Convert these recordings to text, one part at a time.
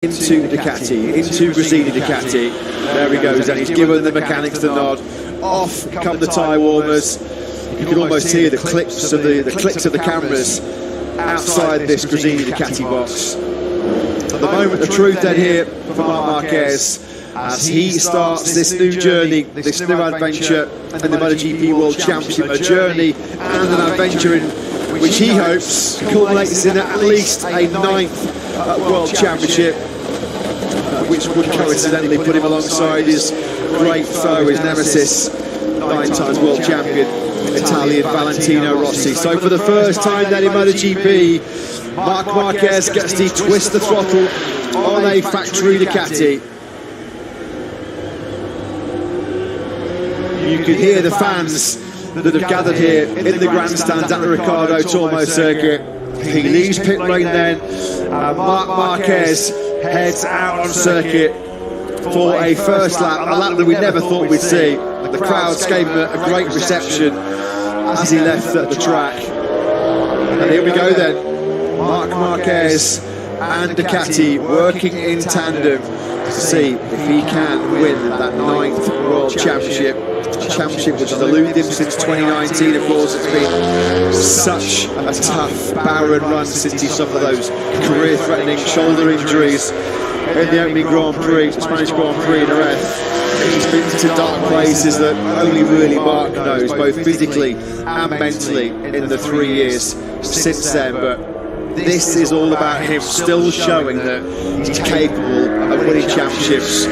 into Ducati, into Gresini Ducati. There he goes, and he's given the mechanics the nod. Off come the tyre warmers. You can almost hear the clicks of the cameras outside this Gresini Ducati box. At the moment, the truth then here for Marc Marquez as he starts this new journey, this new adventure in the MotoGP World Championship, a journey and an adventure in which he hopes culminates in at least a 9th World Championship, which would coincidentally put him alongside his great foe, his nemesis, 9-time world champion, Italian Valentino Rossi. So for the first time then in MotoGP, Marc Marquez gets to twist the throttle on a factory Ducati. You can hear the fans that have gathered here in the grandstands at the Ricardo Tormo circuit. He leaves pit lane then, and Marc Marquez heads out on circuit for a first lap, a lap that we never thought we'd see. The crowds gave him a great reception as he left at the track. And here we go then, Marc Marquez and Ducati working in tandem to see if he can win that 9th World Championship which has eluded him since 2019. Of course, it's been such a tough, barren run since he suffered those career-threatening shoulder injuries in the opening Grand Prix, the Spanish Grand Prix in Jerez. He's been to dark places that only really Marc knows, both physically and mentally, in the 3 years since then. But this is all about him still showing that he's capable of winning championships,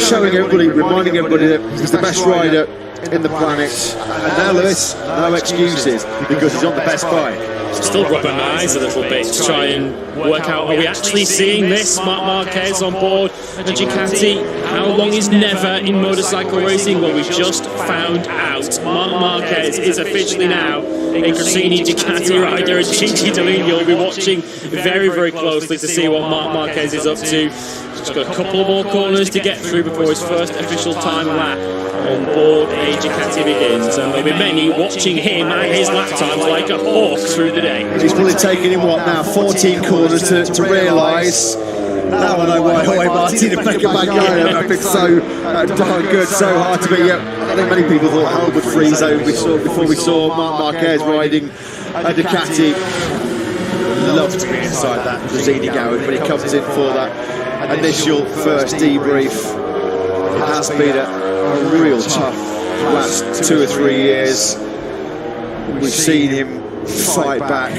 showing everybody, reminding everybody that he's the best rider in the planet. And now Lewis, no excuses, because he's on the best bike. Still rubbing my eyes a little bit to try and work out, are we actually seeing this Marc Marquez on board a Ducati? How long is never in motorcycle racing? Well, we've just found out. Marc Marquez is officially now a Gresini Ducati rider, and Gigi Dall'Igna will be watching very, very closely to see what Marc Marquez is up to. He's got a couple more corners to get through before his first official time lap on board a Ducati begins, and there'll be many watching him and his lap times like a hawk through the day. He's probably taking him, what now, 14 corners to realise. Now I know why Martina Pecco have been so darn good, so hard to beat. I think many people thought hell would freeze over before we saw Marc Marquez riding a Ducati. Love to be inside that Gresini garage when he comes in for that initial first debrief. It has been a real tough last 2 or 3 years. We've seen him fight back,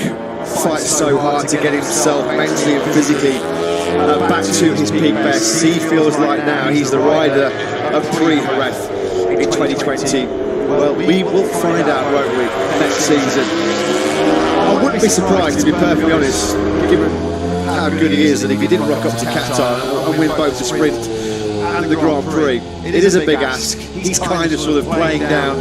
fight so hard to get himself mentally and physically back to his peak best. He feels like now he's the rider of pre-Jerez in 2020. Well, we will find out, won't we, next season. I wouldn't be surprised, to be perfectly honest, given how good he is, and if he didn't rock up to Qatar and win both the sprint and the Grand Prix. It is a big ask. He's kind of sort of playing down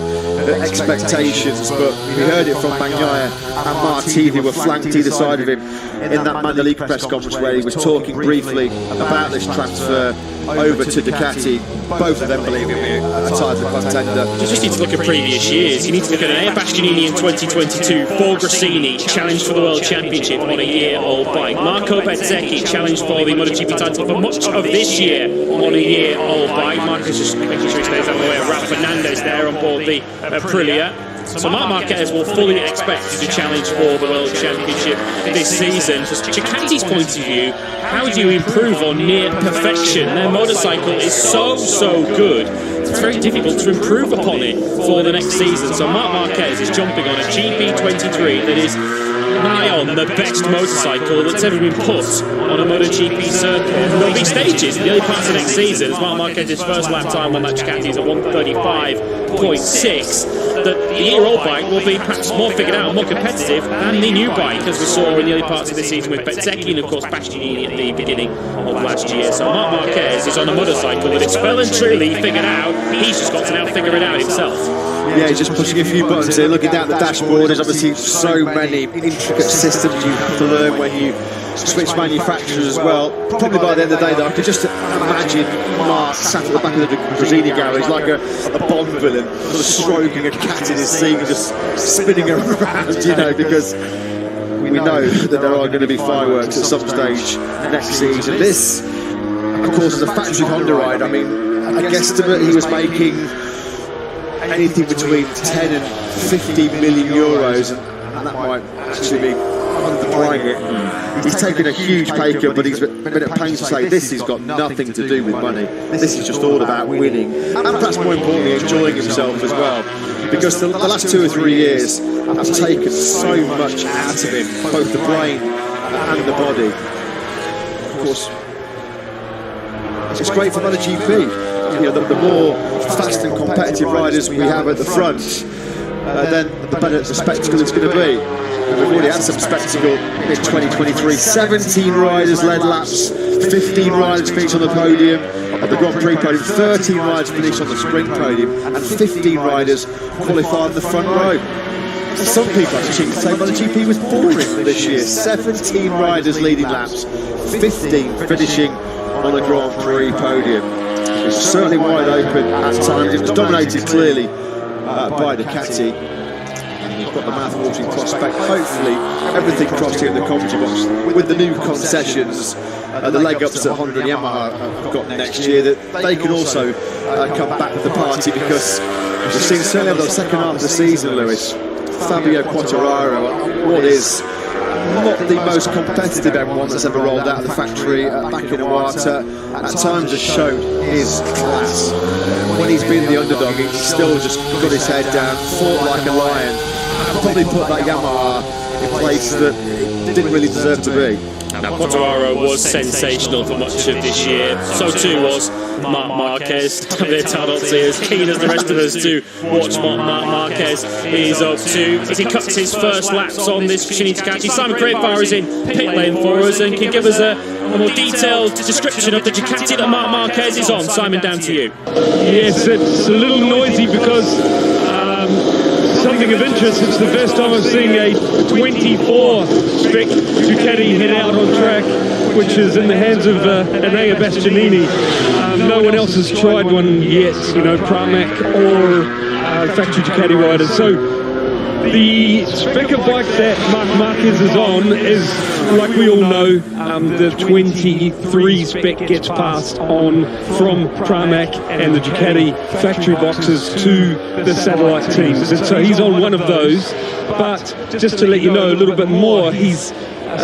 expectations, but we heard it from Bagnaia and Martin, who were flanked either side of him in that Mandalika press conference where he was talking briefly about this transfer over to Ducati. Both of them believe he'll be a title contender. You just need to look at previous years. You need to look at an Bastianini in 2022 for Gresini, challenged for the World Championship on a year-old bike. Marco Bezzecchi challenged for the MotoGP title for much of this year on a year-old bike. Marcus just making sure he stays out of the way of Rafa Fernandez there on board the Aprilia. So Marc Marquez will fully expect to challenge for the World Championship this season. From Ducati's point of view, how do you improve on near perfection? Their motorcycle is so good. It's very difficult to improve upon it for the next season. So Marc Marquez is jumping on a GP23 that is nigh on the best motorcycle that's ever been put on a MotoGP circuit. There'll be stages in the early parts of next season as Marc Marquez's first lap time on that Ducati is a 1:35.6. That the year-old bike will be perhaps more figured out and more competitive than the new bike, as we saw in the early parts of the season with Bezzecchi and of course Bastianini at the beginning of last year. So Marc Marquez is on a motorcycle that is well and truly figured out. He's just got to now figure it out himself. Yeah, he's just pushing a few buttons here, looking down the dashboard. There's obviously so many intricate systems you have to learn when you switch manufacturers as well. Probably by the end of the day, though, I could just imagine Marc sat at the back of the Gresini garage like a Bond villain, sort of stroking a cat in his seat and just spinning around, you know, because we know that there are going to be fireworks at some stage next season. This of course, as a factory Honda ride, I mean, I guesstimate he was making anything between 10 and 15 million euros, and that might actually be underplaying it. He's taken a huge pay cut, but he's been at pains to say this has got nothing to do with money. This is just all about winning, and perhaps more importantly, enjoying himself as well. Because the last 2 or 3 years have taken so much out of him, both the brain and the body. Of course, it's great for MotoGP. You know, the more fast and competitive riders we have at the front, then the better the spectacle it's going to be. And we've already had some spectacle in 2023. 17 riders led laps, 15 riders finished on the podium, on the Grand Prix podium, 13 riders finished on the sprint podium, and 15 riders qualified in the front row. Some people actually say MotoGP was boring this year. 17 riders leading laps, 15 finishing on the Grand Prix podium. It was certainly wide open at times. It was dominated clearly by Ducati. We've got the mouth-watering prospect. Hopefully, everything crossed here in the commentary box with the new concessions, the leg ups that Honda and Yamaha have got next year, that they can also come back to the party, because we've seen certainly over the second half of the season, Lewis, Fabio Quartararo, what is not the most competitive M1 that's ever rolled out of the factory back in Iwata, at times has shown his class. When he's been the underdog, he's still just got his head down, fought like a lion, and probably put that Yamaha in place that it didn't really deserve to be. Now, Quartararo was sensational for much of this year. So too was Marquez. Tadot's as keen as the rest of us to watch what Marquez is up to as he cuts his first laps on this Gresini Ducati. Simon Greatfire is in pit lane for us and can give us a more detailed description of the Ducati that Marquez is on. Simon, down to you. Yes, it's a little noisy because something of interest, it's the first time I'm seeing a 24 spec Ducati head out on track, which is in the hands of Enea Bastianini. No one else has tried one yet, you know, Pramac or factory Ducati riders. So the specker bike that Marquez is on is, like we all know, the 23 spec gets passed on from Pramac and the Ducati factory boxes to the satellite teams. And so he's on one of those. But just to let you know a little bit more, he's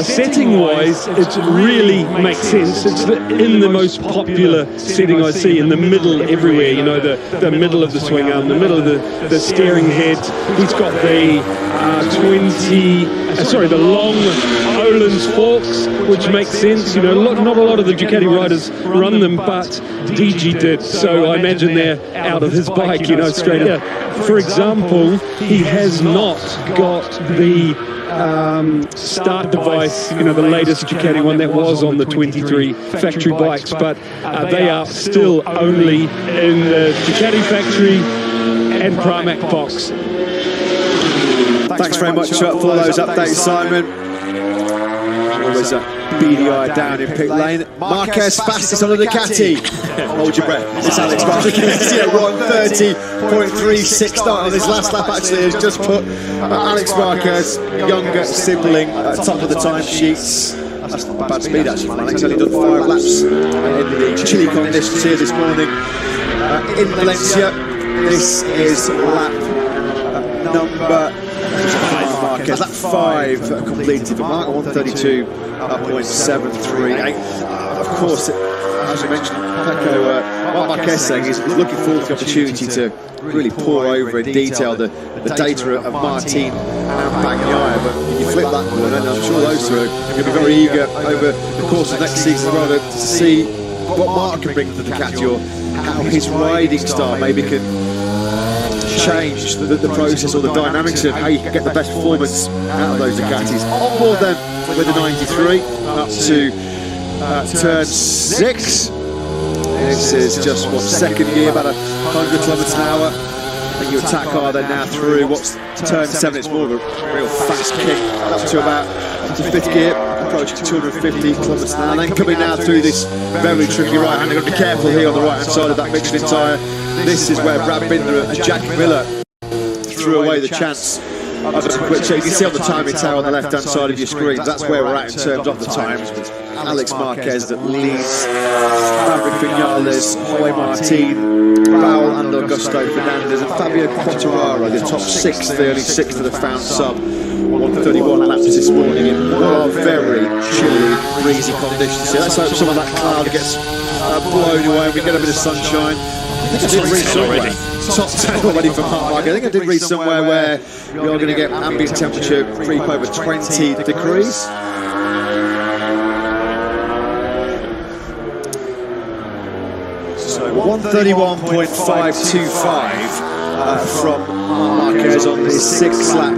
setting-wise, it really makes sense. It's in the most popular setting I see, in the middle everywhere, you know, the middle of the swing arm, the middle of the steering head. He's got the the long Öhlins forks, which makes sense. You know, not a lot of the Ducati riders run them, but DG did. So I imagine they're out of his bike, you know, straight up. For example, he has not got the start device, you know, the latest Ducati one that was on the 23 factory bikes, but they are still only in the Ducati factory and Pramac box. Thanks very much for all those updates, Simon. Always a beady eye down in pit lane. Marquez fastest on the Ducati. Hold your breath. It's Alex Marquez. 1:30.36 start on his last lap. Actually, has just put Alex Marquez, younger sibling, at top of the timesheets. That's not bad speed actually. Alex only done 5 laps in the chilly conditions here this morning in Valencia. This is lap number Marquez. Lap 5 completed for Mark, 1:32.738. Of course, as I mentioned, Peco, what Marquez saying is looking forward to the opportunity to really pour over in detail the data of Martin and Bagnaia. But if you flip that one, and I'm sure those two are going to be very eager over the course of next season rather to see what Mark can bring to the Ducati, or how his riding style maybe can change the process or the dynamics of how you can get the best performance out of those Ducatis. On board then with the 93 up to turn 6. This is just what, second gear, about 100 kilometers an hour. And you attack car then now through what's turn 7. It's more of a real fast kick up to about to 5th gear, approaching 250 kilometers an hour. And then coming now through this very tricky right hand. You've got to be careful here on the right hand side of that Michelin tyre. This is where Brad Binder and Jack Miller threw away the chance of a quick check. You can see on the timing tower on the left hand side of your screen, that's where we're at in terms of the times. Alex Marquez that leads Vinales, Jorge Martin, Raul and Augusto Fernandez, and Fabio Quattararo, the top 6, the early 6 that have found sub 131 laps this morning in what are very chilly, breezy conditions. So let's hope some of that cloud gets blown away and we get a bit of sunshine. I think I did read somewhere, top 10 already for Marc. I think I did read somewhere where you're going to get ambient temperature creep over 20 degrees. So 131.525 from Marquez on his 6th lap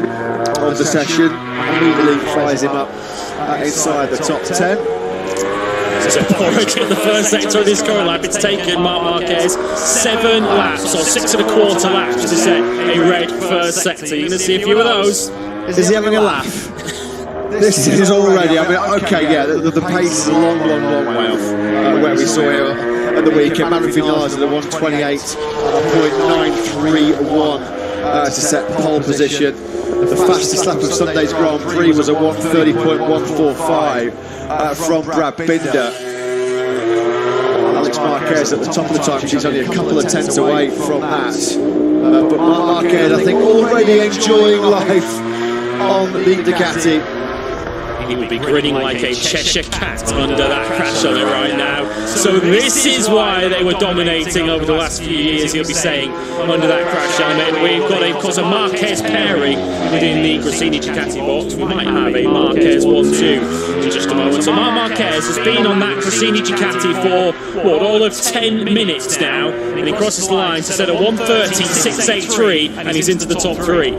of the session. Immediately flies him up inside the top 10. So Porrick in the first sector of this current lap. It's taken Marc Marquez 7 laps, or 6 1/4 laps, to set a red first sector. You're going to see a few of those. Is he having a laugh? This is already, I mean, okay, yeah, the pace is a long way off where we saw him at the weekend. Marc Vinales at a 128.931 to set pole position. The fastest lap of Sunday's Grand Prix was a 130.145 from Brad Binder. Alex Marquez at the top of the time, she's only a couple of tenths away from that. But Marc Marquez, I think, already enjoying life on the Ducati. He would be grinning like a Cheshire cat under that crash on it right now. So this is why they were dominating over the last few years, he'll be saying, under that crash element. We've got, of course, a Marquez pairing within the Gresini Ducati box. We might have a Marquez 1-2 in just a moment. So Marc Marquez has been on that Gresini Ducati for, what, all of 10 minutes now, and he crosses the line to set a 130.683, and he's into the top 3.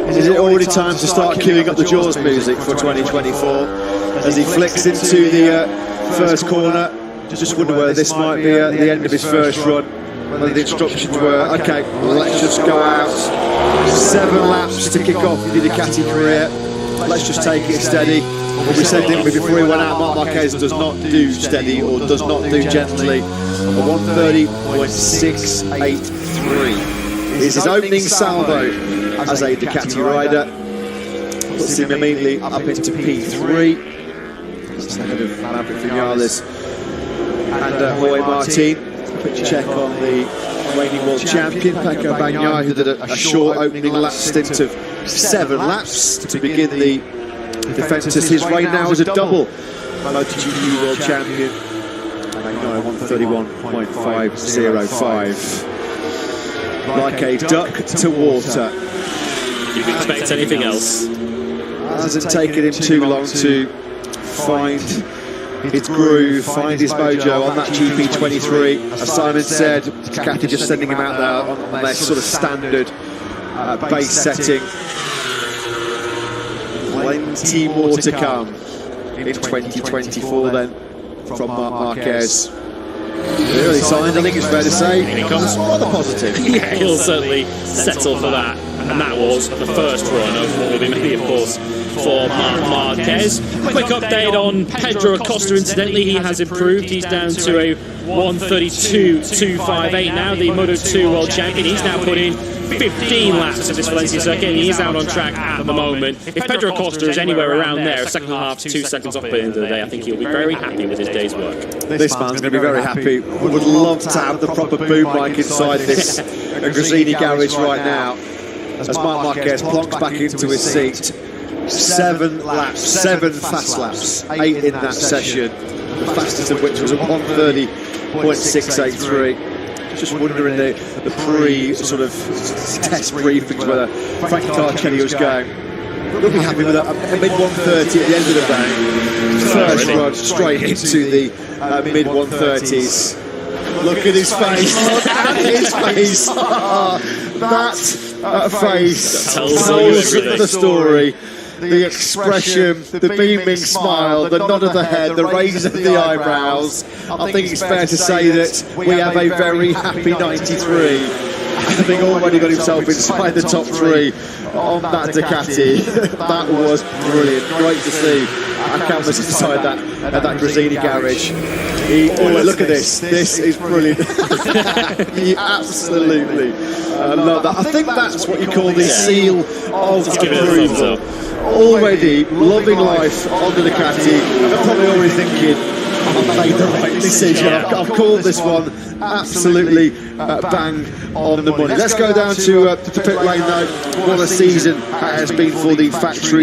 Is it already time to start queuing up the Jaws music for 2024 as he flicks into the first corner? Just wonder whether this might be the end of his first run, whether the instructions were, okay, let's just go out, 7 laps to kick off the Ducati career, let's just take it steady. What we said, didn't we, before he went out, Marc Marquez does not do steady or does not do gently. A 130.683 is his opening salvo as a Ducati rider. Puts him immediately up into P3. That's ahead of Marc Vinales and Jorge Martin. Quick check on the reigning world champion, Peco Bagnaia, who did a short opening lap stint of 7 laps to begin the defence. His reign now is a double MotoGP world champion. Bagnaia 131.505. Like a duck to water. You'd expect anything else? Hasn't taken him too long to find his groove, find his mojo on that GP23. As Simon said, Ducati just sending him out there on their sort of standard base setting. Plenty more to come in 2024 then from Marc Marquez. The early signs, I think it's fair to say, Here he comes. rather positive. Yeah, he'll certainly settle for that. And that was the first run of what will be many, of course, for Marc Marquez. Quick update on Pedro Acosta, incidentally. He has improved. He's down to a 132.258 now, the Moto2 world champion. He's now put in 15 laps of this Valencia circuit, and he's out on track at the moment. If Pedro Acosta is anywhere around there, second half, 2 seconds off at the end of the day, I think he'll be very happy with his day's work. This man's going to be very happy. Would love to have the proper boom mic inside this Gresini garage right now. As Marc Marquez plonks back into his seat. 7 laps, 7 fast laps, 8 in that session. The fastest of which was a 130.683. Just wondering the pre-sort of test briefings whether Frankie Carcelli was going. We'll be happy with a mid-130 at the end of the day. First run straight into the mid-130s. Look at his face. Look at his face. That face tells the story. The expression, the beaming smile, the nod of the head, the raise of the eyebrows. I think it's fair to say that we have a very happy 93, having already got himself inside the top 3 on that Ducati. That was brilliant. Great to see our cameras inside that Gresini garage. Look at this. This is brilliant. Absolutely. I love that. I think that's what you call the seal of approval. Already loving life on the Ducati, and probably already thinking, I've made the right decision. I've called this one absolutely bang on the money. Let's go down to pit lane though. What a season that has been for the factory